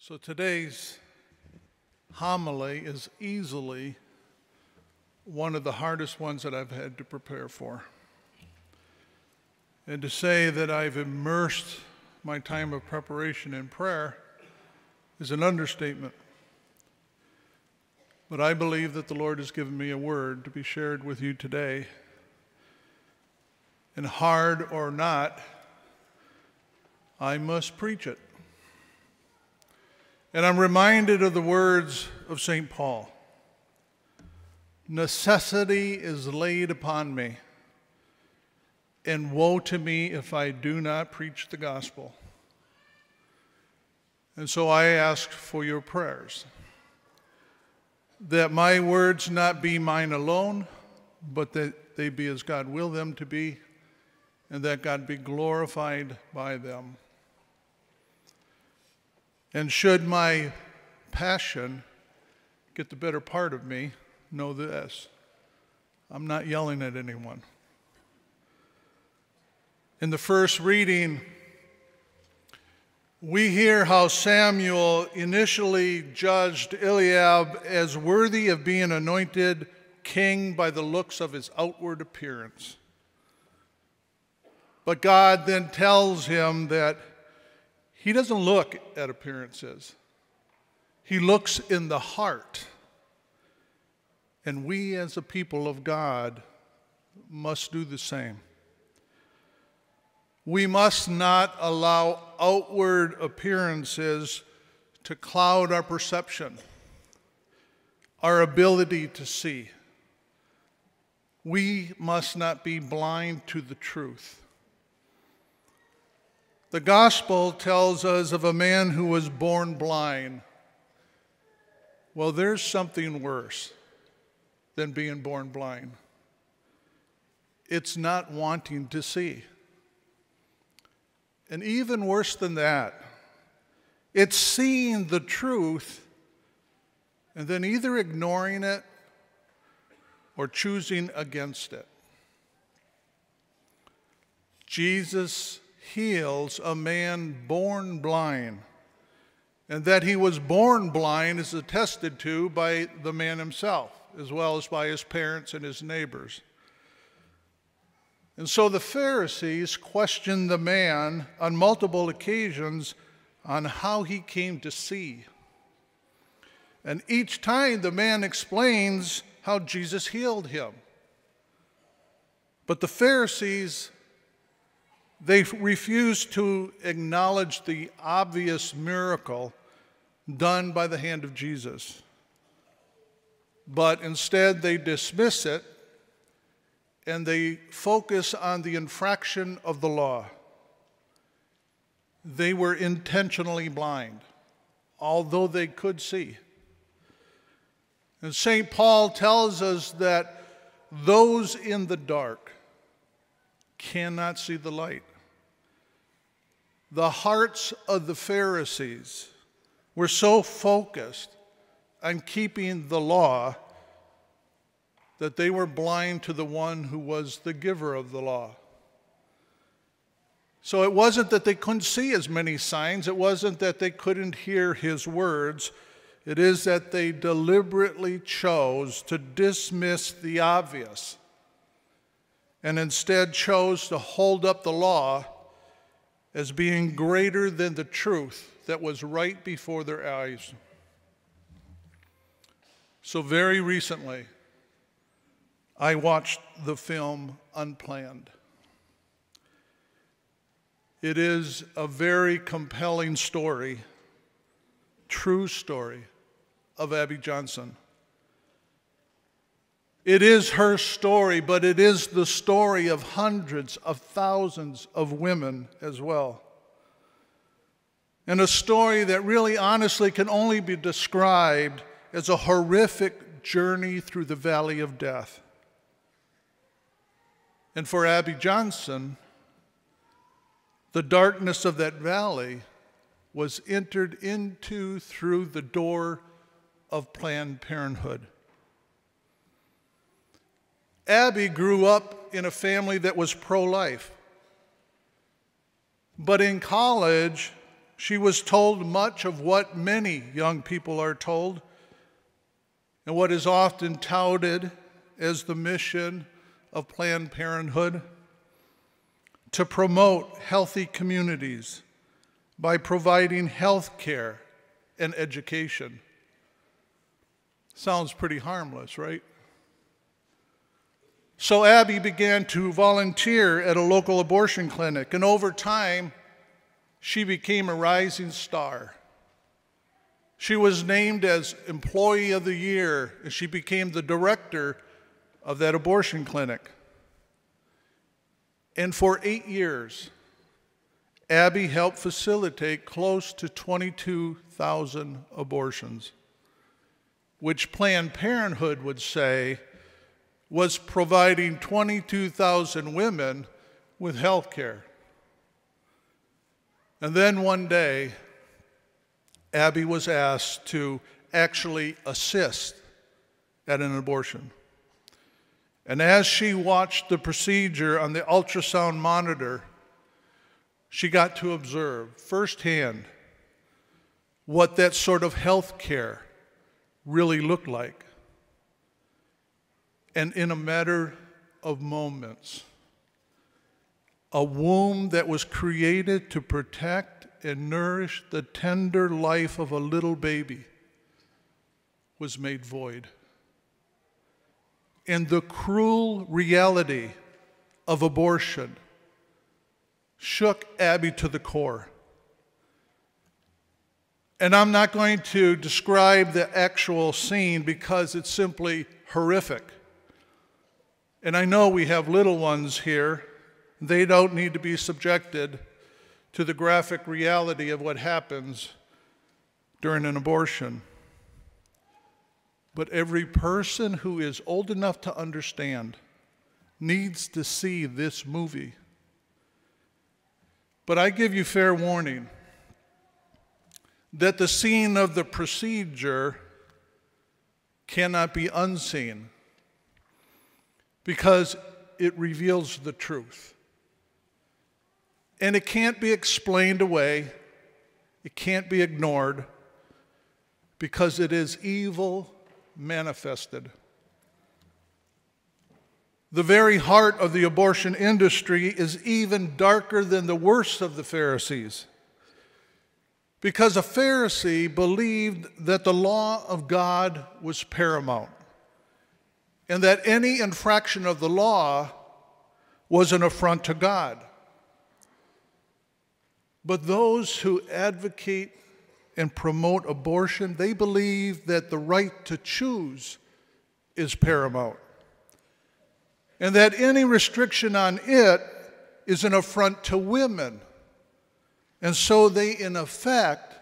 So today's homily is easily one of the hardest ones that I've had to prepare for. And to say that I've immersed my time of preparation in prayer is an understatement. But I believe that the Lord has given me a word to be shared with you today. And hard or not, I must preach it. And I'm reminded of the words of St. Paul. Necessity is laid upon me, and woe to me if I do not preach the gospel. And so I ask for your prayers, that my words not be mine alone, but that they be as God will them to be, and that God be glorified by them. And should my passion get the better part of me, know this: I'm not yelling at anyone. In the first reading, we hear how Samuel initially judged Eliab as worthy of being anointed king by the looks of his outward appearance. But God then tells him that he doesn't look at appearances. He looks in the heart. And we as a people of God must do the same. We must not allow outward appearances to cloud our perception, our ability to see. We must not be blind to the truth. The gospel tells us of a man who was born blind. Well, there's something worse than being born blind. It's not wanting to see. And even worse than that, it's seeing the truth and then either ignoring it or choosing against it. Jesus heals a man born blind. And that he was born blind is attested to by the man himself, as well as by his parents and his neighbors. And so the Pharisees questioned the man on multiple occasions on how he came to see. And each time the man explains how Jesus healed him. But the Pharisees, they refused to acknowledge the obvious miracle done by the hand of Jesus. But instead they dismiss it and they focus on the infraction of the law. They were intentionally blind, although they could see. And St. Paul tells us that those in the dark cannot see the light. The hearts of the Pharisees were so focused on keeping the law that they were blind to the one who was the giver of the law. So it wasn't that they couldn't see as many signs. It wasn't that they couldn't hear his words. It is that they deliberately chose to dismiss the obvious and instead chose to hold up the law as being greater than the truth that was right before their eyes. So very recently, I watched the film Unplanned. It is a very compelling story, true story of Abby Johnson. It is her story, but it is the story of hundreds of thousands of women as well. And a story that really honestly can only be described as a horrific journey through the valley of death. And for Abby Johnson, the darkness of that valley was entered into through the door of Planned Parenthood. Abby grew up in a family that was pro-life. But in college, She was told much of what many young people are told, and what is often touted as the mission of Planned Parenthood: to promote healthy communities by providing health care and education. Sounds pretty harmless, right? So Abby began to volunteer at a local abortion clinic, and over time, she became a rising star. She was named as Employee of the Year, and she became the director of that abortion clinic. And for 8 years, Abby helped facilitate close to 22,000 abortions, which Planned Parenthood would say was providing 22,000 women with health care. And then one day, Abby was asked to actually assist at an abortion. And as she watched the procedure on the ultrasound monitor, she got to observe firsthand what that sort of health care really looked like. And in a matter of moments, a womb that was created to protect and nourish the tender life of a little baby was made void. And the cruel reality of abortion shook Abby to the core. And I'm not going to describe the actual scene because it's simply horrific. And I know we have little ones here. They don't need to be subjected to the graphic reality of what happens during an abortion. But every person who is old enough to understand needs to see this movie. But I give you fair warning that the scene of the procedure cannot be unseen, because it reveals the truth. And it can't be explained away. It can't be ignored, because it is evil manifested. The very heart of the abortion industry is even darker than the worst of the Pharisees, because a Pharisee believed that the law of God was paramount, and that any infraction of the law was an affront to God. But those who advocate and promote abortion, they believe that the right to choose is paramount, and that any restriction on it is an affront to women. And so they, in effect,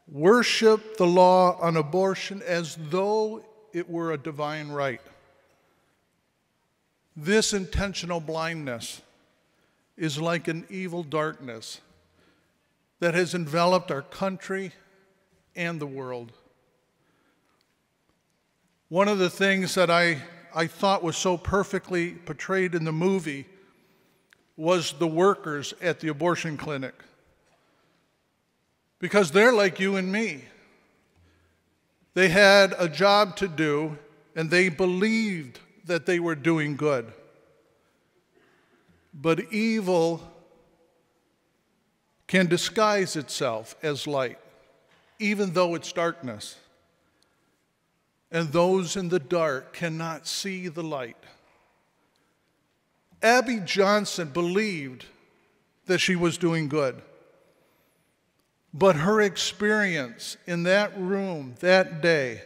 worship the law on abortion as though it were a divine right. This intentional blindness is like an evil darkness that has enveloped our country and the world. One of the things that I thought was so perfectly portrayed in the movie was the workers at the abortion clinic. Because they're like you and me. They had a job to do, and they believed that they were doing good. But evil can disguise itself as light, even though it's darkness. And those in the dark cannot see the light. Abby Johnson believed that she was doing good. But her experience in that room that day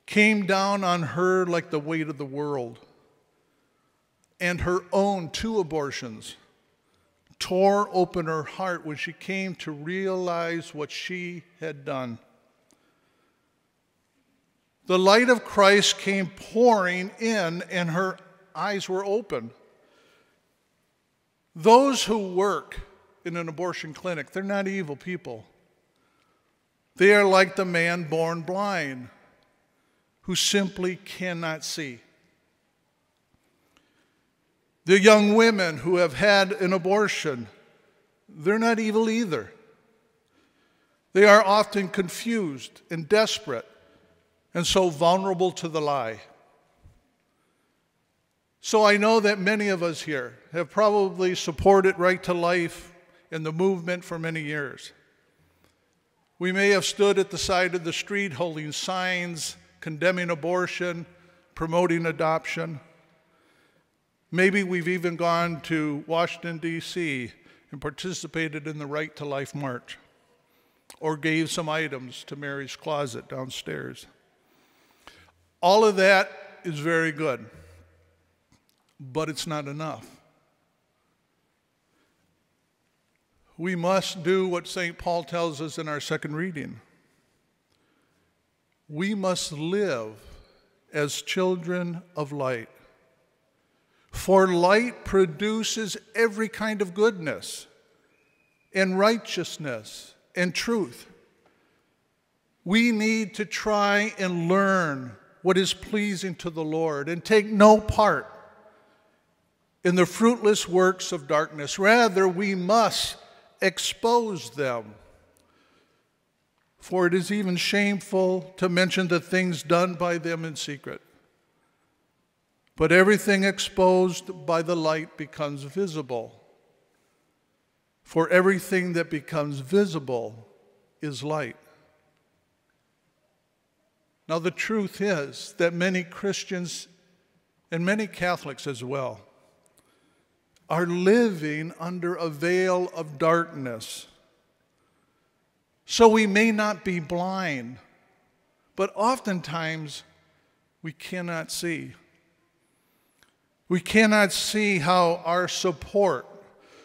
came down on her like the weight of the world. And her own 2 abortions tore open her heart when she came to realize what she had done. The light of Christ came pouring in, and her eyes were open. Those who work in an abortion clinic, they're not evil people. They are like the man born blind, who simply cannot see. The young women who have had an abortion, they're not evil either. They are often confused and desperate, and so vulnerable to the lie. So I know that many of us here have probably supported Right to Life and the movement for many years. We may have stood at the side of the street holding signs condemning abortion, promoting adoption. Maybe we've even gone to Washington, D.C. and participated in the Right to Life March, or gave some items to Mary's Closet downstairs. All of that is very good, but it's not enough. We must do what St. Paul tells us in our second reading. We must live as children of light. For light produces every kind of goodness and righteousness and truth. We need to try and learn what is pleasing to the Lord and take no part in the fruitless works of darkness. Rather, we must expose them. For it is even shameful to mention the things done by them in secret. But everything exposed by the light becomes visible. For everything that becomes visible is light. Now, the truth is that many Christians, and many Catholics as well, are living under a veil of darkness. So we may not be blind, but oftentimes we cannot see. We cannot see how our support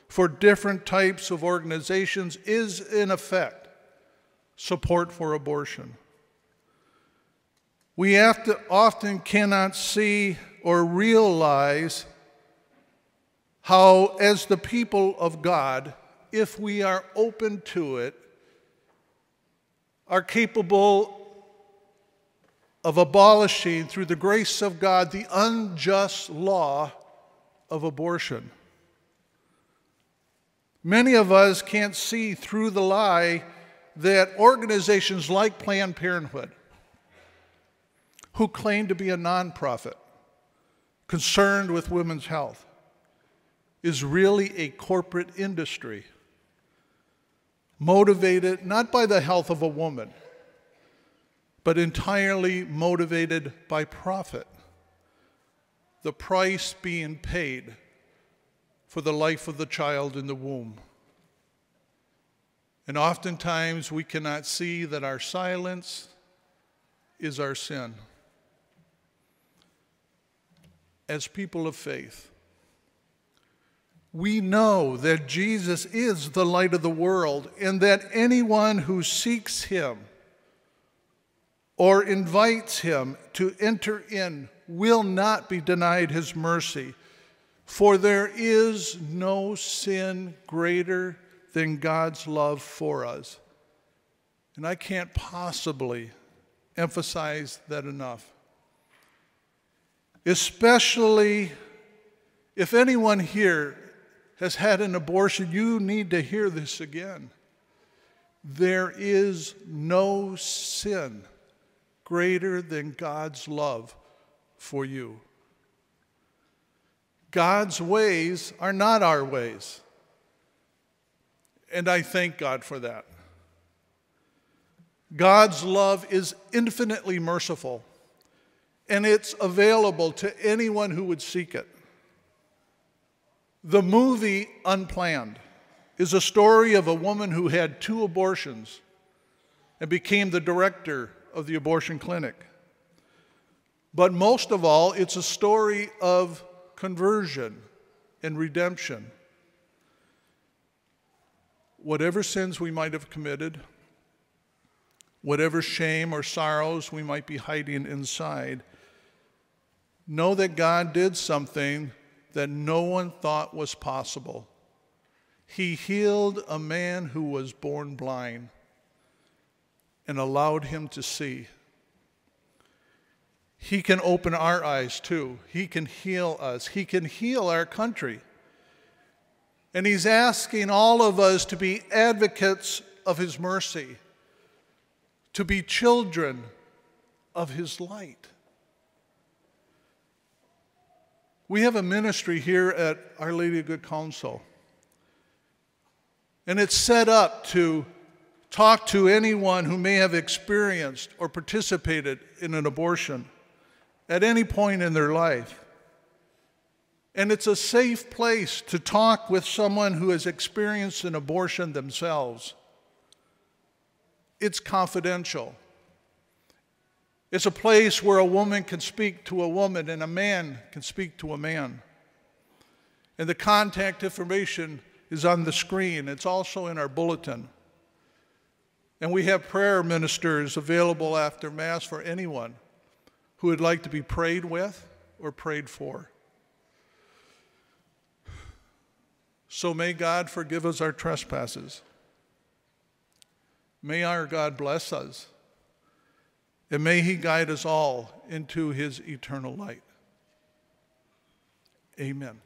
for different types of organizations is, in effect, support for abortion. We often cannot see or realize how, as the people of God, if we are open to it, are capable of abolishing, through the grace of God, the unjust law of abortion. Many of us can't see through the lie that organizations like Planned Parenthood, who claim to be a nonprofit concerned with women's health, is really a corporate industry motivated not by the health of a woman, but entirely motivated by profit, the price being paid for the life of the child in the womb. And oftentimes we cannot see that our silence is our sin. As people of faith, we know that Jesus is the light of the world, and that anyone who seeks him or invites him to enter in will not be denied his mercy. For there is no sin greater than God's love for us. And I can't possibly emphasize that enough. Especially if anyone here has had an abortion, you need to hear this again. There is no sin greater than God's love for you. God's ways are not our ways. And I thank God for that. God's love is infinitely merciful, and it's available to anyone who would seek it. The movie Unplanned is a story of a woman who had 2 abortions and became the director of the abortion clinic. But most of all, it's a story of conversion and redemption. Whatever sins we might have committed, whatever shame or sorrows we might be hiding inside, know that God did something that no one thought was possible. He healed a man who was born blind and allowed him to see. He can open our eyes too. He can heal us. He can heal our country. And he's asking all of us to be advocates of his mercy, to be children of his light. We have a ministry here at Our Lady of Good Counsel, and it's set up to talk to anyone who may have experienced or participated in an abortion at any point in their life. And it's a safe place to talk with someone who has experienced an abortion themselves. It's confidential. It's a place where a woman can speak to a woman and a man can speak to a man. And the contact information is on the screen. It's also in our bulletin. And we have prayer ministers available after Mass for anyone who would like to be prayed with or prayed for. So may God forgive us our trespasses. May our God bless us. And may he guide us all into his eternal light. Amen.